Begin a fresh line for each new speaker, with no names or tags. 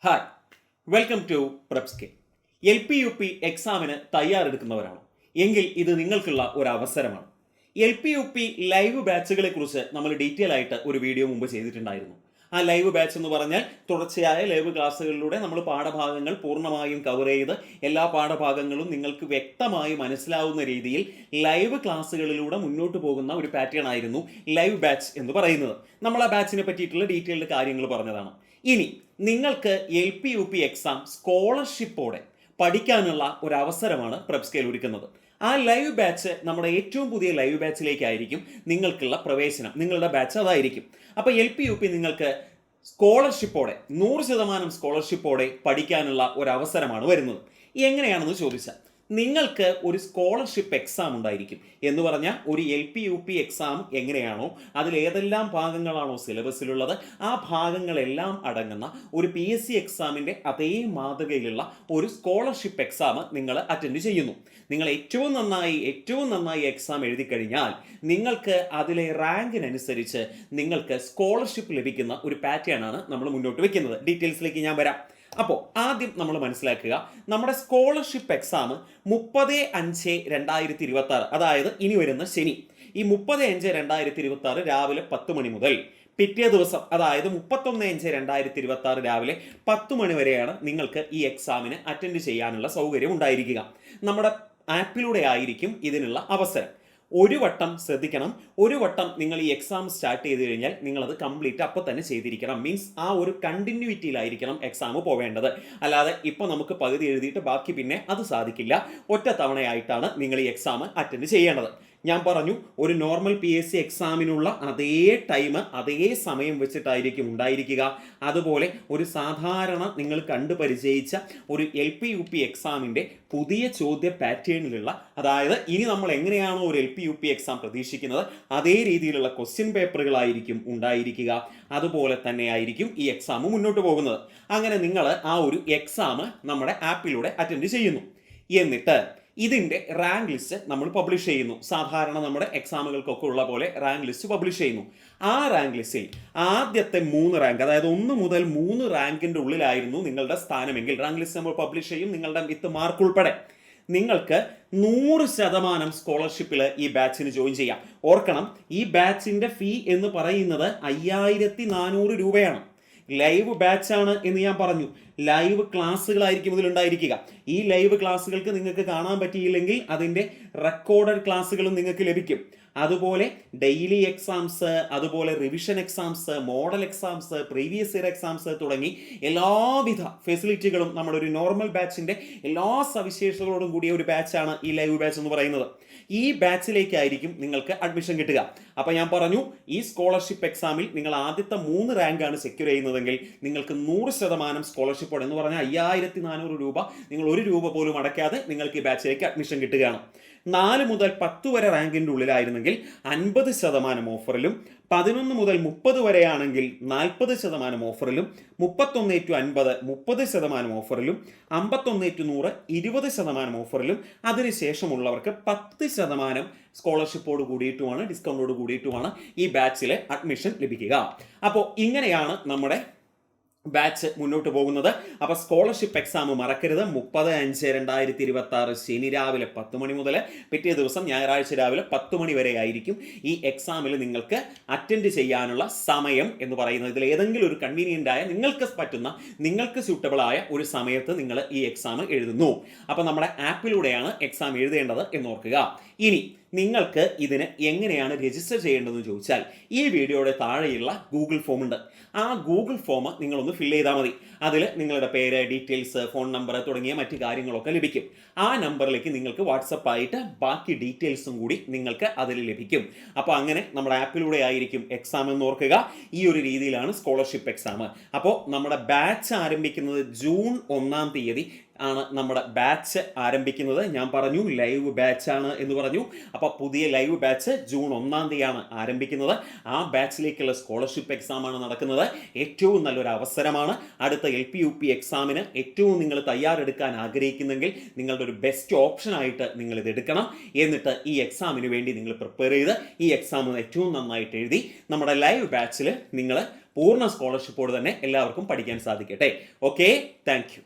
Hi, welcome to Prepske. LP UP എക്സാമിന് തയ്യാറെടുക്കുന്നവരാണോ എങ്കിൽ ഇത് നിങ്ങൾക്കുള്ള ഒരു അവസരമാണ്. LP UP ലൈവ് ബാച്ചുകളെ കുറിച്ച് നമ്മൾ ഡീറ്റെയിൽ ആയിട്ട് ഒരു വീഡിയോ മുമ്പ് ചെയ്തിട്ടുണ്ടായിരുന്നു. ആ ലൈവ് ബാച്ച് എന്ന് പറഞ്ഞാൽ തുടർച്ചയായ ലൈവ് ക്ലാസ്സുകളിലൂടെ നമ്മൾ പാഠഭാഗങ്ങൾ പൂർണ്ണമായും കവർ ചെയ്ത് എല്ലാ പാഠഭാഗങ്ങളും നിങ്ങൾക്ക് വ്യക്തമായി മനസ്സിലാവുന്ന രീതിയിൽ ലൈവ് ക്ലാസ്സുകളിലൂടെ മുന്നോട്ട് പോകുന്ന ഒരു പാറ്റേൺ ആയിരുന്നു ലൈവ് ബാച്ച് എന്ന് പറയുന്നത്. നമ്മൾ ആ ബാച്ചിനെ പറ്റിയിട്ടുള്ള ഡീറ്റെയിൽഡ് കാര്യങ്ങൾ പറഞ്ഞതാണ്. ഇനി നിങ്ങൾക്ക് LP UP എക്സാം സ്കോളർഷിപ്പോടെ പഠിക്കാനുള്ള ഒരു അവസരമാണ് പ്രെപ്സ്കെയിൽ ഒരുക്കുന്നത്. ആ ലൈവ് ബാച്ച് നമ്മുടെ ഏറ്റവും പുതിയ ലൈവ് ബാച്ചിലേക്കായിരിക്കും നിങ്ങൾക്കുള്ള പ്രവേശനം. നിങ്ങളുടെ ബാച്ച് അതായിരിക്കും. അപ്പോൾ LP UP നിങ്ങൾക്ക് സ്കോളർഷിപ്പോടെ 100% സ്കോളർഷിപ്പോടെ പഠിക്കാനുള്ള ഒരു അവസരമാണ് വരുന്നത്. എങ്ങനെയാണെന്ന് ചോദിച്ചാൽ, നിങ്ങൾക്ക് ഒരു സ്കോളർഷിപ്പ് എക്സാം ഉണ്ടായിരിക്കും. എന്ന് പറഞ്ഞാൽ ഒരു LP UP എക്സാം എങ്ങനെയാണോ അതിൽ ഏതെല്ലാം ഭാഗങ്ങളാണോ സിലബസിലുള്ളത് ആ ഭാഗങ്ങളെല്ലാം അടങ്ങുന്ന ഒരു PSC എക്സാമിൻ്റെ അതേ മാതൃകയിലുള്ള ഒരു സ്കോളർഷിപ്പ് എക്സാം നിങ്ങൾ അറ്റൻഡ് ചെയ്യുന്നു. നിങ്ങൾ ഏറ്റവും നന്നായി എക്സാം എഴുതി കഴിഞ്ഞാൽ നിങ്ങൾക്ക് അതിലെ റാങ്കിനനുസരിച്ച് നിങ്ങൾക്ക് സ്കോളർഷിപ്പ് ലഭിക്കുന്ന ഒരു പാറ്റേൺ ആണ് നമ്മൾ മുന്നോട്ട് വെക്കുന്നത്. ഡീറ്റെയിൽസിലേക്ക് ഞാൻ വരാം. അപ്പോൾ ആദ്യം നമ്മൾ മനസ്സിലാക്കുക, നമ്മുടെ സ്കോളർഷിപ്പ് എക്സാം 30/5/2026, അതായത് ഇനി വരുന്ന ശനി, ഈ 30/5/2026 രാവിലെ 10 മണി മുതൽ പിറ്റേ ദിവസം അതായത് 31/5/2026 രാവിലെ 10 മണി വരെയാണ് നിങ്ങൾക്ക് ഈ എക്സാമിന് അറ്റൻഡ് ചെയ്യാനുള്ള സൗകര്യം ഉണ്ടായിരിക്കുക. നമ്മുടെ ആപ്പിലൂടെ ആയിരിക്കും ഇതിനുള്ള അവസരം. ഒരു വട്ടം ശ്രദ്ധിക്കണം, ഒരു വട്ടം നിങ്ങൾ ഈ എക്സാം സ്റ്റാർട്ട് ചെയ്ത് കഴിഞ്ഞാൽ നിങ്ങളത് കംപ്ലീറ്റ് അപ്പോൾ തന്നെ ചെയ്തിരിക്കണം. മീൻസ് ആ ഒരു കണ്ടിന്യൂറ്റിയിലായിരിക്കണം എക്സാം പോവേണ്ടത്. അല്ലാതെ ഇപ്പോൾ നമുക്ക് പകുതി എഴുതിയിട്ട് ബാക്കി പിന്നെ അത് സാധിക്കില്ല. ഒറ്റ തവണയായിട്ടാണ് നിങ്ങൾ ഈ എക്സാം അറ്റൻഡ് ചെയ്യേണ്ടത്. ഞാൻ പറഞ്ഞു, ഒരു നോർമൽ PSC എക്സാമിനുള്ള അതേ ടൈം അതേ സമയം വെച്ചിട്ടായിരിക്കും ഉണ്ടായിരിക്കുക. അതുപോലെ ഒരു സാധാരണ നിങ്ങൾ കണ്ടു പരിചയിച്ച ഒരു LP UP എക്സാമിൻ്റെ പുതിയ ചോദ്യ പാറ്റേണിലുള്ള, അതായത് ഇനി നമ്മൾ എങ്ങനെയാണോ ഒരു LP UP എക്സാം പ്രതീക്ഷിക്കുന്നത് അതേ രീതിയിലുള്ള ക്വസ്റ്റ്യൻ പേപ്പറുകളായിരിക്കും ഉണ്ടായിരിക്കുക. അതുപോലെ തന്നെ ആയിരിക്കും ഈ എക്സാം മുന്നോട്ട് പോകുന്നത്. അങ്ങനെ നിങ്ങൾ ആ ഒരു എക്സാം നമ്മുടെ ആപ്പിലൂടെ അറ്റൻഡ് ചെയ്യുന്നു. എന്നിട്ട് ഇതിൻ്റെ റാങ്ക് ലിസ്റ്റ് നമ്മൾ പബ്ലിഷ് ചെയ്യുന്നു. സാധാരണ നമ്മുടെ എക്സാമുകൾക്കൊക്കെ ഉള്ള പോലെ റാങ്ക് ലിസ്റ്റ് പബ്ലിഷ് ചെയ്യുന്നു. ആ റാങ്ക് ലിസ്റ്റിൽ ആദ്യത്തെ 3 റാങ്ക്, അതായത് 1 മുതൽ 3 റാങ്കിൻ്റെ ഉള്ളിലായിരുന്നു നിങ്ങളുടെ സ്ഥാനമെങ്കിൽ റാങ്ക് ലിസ്റ്റ് നമ്മൾ പബ്ലിഷ് ചെയ്യും. നിങ്ങളുടെ വിത്ത് മാർക്ക് ഉൾപ്പെടെ നിങ്ങൾക്ക് 100% സ്കോളർഷിപ്പിൽ ഈ ബാച്ചിന് ജോയിൻ ചെയ്യാം. ഓർക്കണം, ഈ ബാച്ചിൻ്റെ ഫീ എന്ന് പറയുന്നത് 5400 രൂപയാണ്. ലൈവ് ബാച്ചാണ് എന്ന് ഞാൻ പറഞ്ഞു. ലൈവ് ക്ലാസ്സുകളായിരിക്കും ഇതിലുണ്ടായിരിക്കുക. ഈ ലൈവ് ക്ലാസ്സുകൾക്ക് നിങ്ങൾക്ക് കാണാൻ പറ്റിയില്ലെങ്കിൽ അതിൻ്റെ റെക്കോർഡഡ് ക്ലാസ്സുകളും നിങ്ങൾക്ക് ലഭിക്കും. അതുപോലെ ഡെയിലി എക്സാംസ്, അതുപോലെ revision exams, model exams, previous year exams തുടങ്ങി എല്ലാവിധ ഫെസിലിറ്റികളും നമ്മുടെ ഒരു നോർമൽ ബാച്ചിൻ്റെ എല്ലാ സവിശേഷതകളോടും കൂടിയ ഒരു ബാച്ചാണ് ഈ ലൈവ് ബാച്ച് എന്ന് പറയുന്നത്. ഈ ബാച്ചിലേക്കായിരിക്കും നിങ്ങൾക്ക് അഡ്മിഷൻ കിട്ടുക. അപ്പോൾ ഞാൻ പറഞ്ഞു, ഈ സ്കോളർഷിപ്പ് എക്സാമിൽ നിങ്ങൾ ആദ്യത്തെ 3 റാങ്കാണ് സെക്യൂർ ചെയ്യുന്നതെങ്കിൽ നിങ്ങൾക്ക് 100% സ്കോളർഷിപ്പോടെ, എന്ന് പറഞ്ഞാൽ 5400 രൂപ നിങ്ങൾ 1 രൂപ പോലും അടയ്ക്കാതെ നിങ്ങൾക്ക് ഈ ബാച്ചിലേക്ക് അഡ്മിഷൻ കിട്ടുകയാണ്. 4 മുതൽ 10 വരെ റാങ്കിൻ്റെ ഉള്ളിലായിരുന്നെങ്കിൽ 50% ഓഫറിലും, 11 മുതൽ 30 വരെയാണെങ്കിൽ 40% ഓഫറിലും, 31 to 50 30% ഓഫറിലും, 51 to 100 20% ഓഫറിലും, അതിനുശേഷമുള്ളവർക്ക് 10% സ്കോളർഷിപ്പോട് കൂടിയിട്ടുമാണ്, ഡിസ്കൗണ്ടോട് കൂടിയിട്ടുമാണ് ഈ ബാച്ചിലെ അഡ്മിഷൻ ലഭിക്കുക. അപ്പോൾ ഇങ്ങനെയാണ് നമ്മുടെ ബാച്ച് മുന്നോട്ട് പോകുന്നത്. അപ്പോൾ സ്കോളർഷിപ്പ് എക്സാം മറക്കരുത്. 30/5/2026 ശനി രാവിലെ 10 മണി മുതൽ പിറ്റേ ദിവസം ഞായറാഴ്ച രാവിലെ 10 മണി വരെ ആയിരിക്കും ഈ എക്സാമിൽ നിങ്ങൾക്ക് അറ്റൻഡ് ചെയ്യാനുള്ള സമയം എന്ന് പറയുന്നത്. ഇതിൽ ഏതെങ്കിലും ഒരു കൺവീനിയൻ്റ് ആയ, നിങ്ങൾക്ക് പറ്റുന്ന, നിങ്ങൾക്ക് സ്യൂട്ടബിൾ ആയ ഒരു സമയത്ത് നിങ്ങൾ ഈ എക്സാം എഴുതുന്നു. അപ്പോൾ നമ്മുടെ ആപ്പിലൂടെയാണ് എക്സാം എഴുതേണ്ടത് എന്നോർക്കുക. ഇനി നിങ്ങൾക്ക് ഇതിന് എങ്ങനെയാണ് രജിസ്റ്റർ ചെയ്യേണ്ടതെന്ന് ചോദിച്ചാൽ, ഈ വീഡിയോയുടെ താഴെയുള്ള ഗൂഗിൾ ഫോം ഉണ്ട്. ആ ഗൂഗിൾ ഫോം നിങ്ങളൊന്ന് ഫില്ല് ചെയ്താൽ മതി. അതിൽ നിങ്ങളുടെ പേര്, ഡീറ്റെയിൽസ്, ഫോൺ നമ്പർ തുടങ്ങിയ മറ്റു കാര്യങ്ങളൊക്കെ ലഭിക്കും. ആ നമ്പറിലേക്ക് നിങ്ങൾക്ക് വാട്സപ്പായിട്ട് ബാക്കി ഡീറ്റെയിൽസും കൂടി നിങ്ങൾക്ക് അതിൽ ലഭിക്കും. അപ്പോൾ അങ്ങനെ നമ്മുടെ ആപ്പിലൂടെ ആയിരിക്കും എക്സാം എന്ന് ഓർക്കുക. ഈ ഒരു രീതിയിലാണ് സ്കോളർഷിപ്പ് എക്സാം. അപ്പോൾ നമ്മുടെ ബാച്ച് ആരംഭിക്കുന്നത് ജൂൺ 1-ാം തീയതി ആണ് നമ്മുടെ ബാച്ച് ആരംഭിക്കുന്നത്. ഞാൻ പറഞ്ഞു ലൈവ് ബാച്ചാണ് എന്ന് പറഞ്ഞു. അപ്പോൾ പുതിയ ലൈവ് ബാച്ച് ജൂൺ 1-ാം തീയതിയാണ് ആരംഭിക്കുന്നത്. ആ ബാച്ചിലേക്കുള്ള സ്കോളർഷിപ്പ് എക്സാമാണ് നടക്കുന്നത്. ഏറ്റവും നല്ലൊരു അവസരമാണ്. അടുത്ത LP UP എക്സാമിന് ഏറ്റവും നിങ്ങൾ തയ്യാറെടുക്കാൻ ആഗ്രഹിക്കുന്നെങ്കിൽ നിങ്ങളുടെ ഒരു ബെസ്റ്റ് ഓപ്ഷനായിട്ട് നിങ്ങൾ ഇത് എടുക്കണം. എന്നിട്ട് ഈ എക്സാമിന് വേണ്ടി നിങ്ങൾ പ്രിപ്പയർ ചെയ്ത് ഈ എക്സാം ഏറ്റവും നന്നായിട്ട് എഴുതി നമ്മുടെ ലൈവ് ബാച്ചിൽ നിങ്ങൾ പൂർണ്ണ സ്കോളർഷിപ്പോട് തന്നെ എല്ലാവർക്കും പഠിക്കാൻ സാധിക്കട്ടെ. Okay, thank you.